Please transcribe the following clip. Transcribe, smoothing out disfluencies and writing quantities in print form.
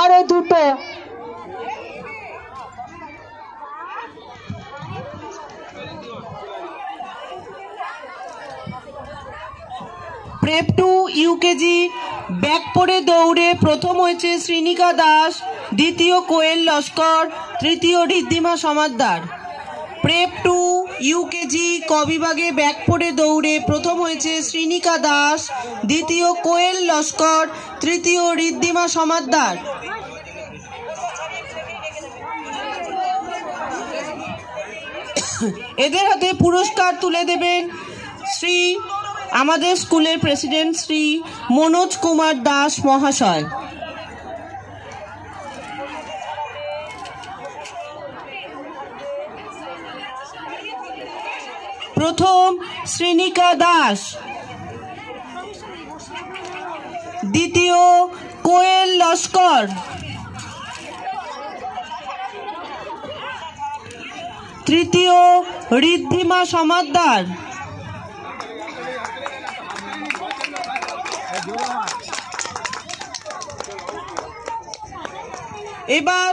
আরো দুটো। Prep to UKG back পড়ে দৌড়ে প্রথম হয়েছে শ্রীনিকা দাস, দ্বিতীয় কোয়েল লস্কর, তৃতীয় Riddhima Samaddar. Prep to UKG ক বিভাগে ব্যাক পড়ে দৌড়ে প্রথম হয়েছে শ্রীনিকা দাস, দ্বিতীয় কোয়েল লস্কর, তৃতীয় ঋদ্ধিমা সমাদ্দার। এদের হাতে পুরস্কার তুলে দেবেন আমাদের স্কুলের প্রেসিডেন্ট শ্রী মনোজ কুমার দাস মহাশয়। প্রথম শ্রীনিকা দাস, দ্বিতীয় কোয়েল লস্কর, তৃতীয় ঋদ্ধিমা সমাদ্দার। এবার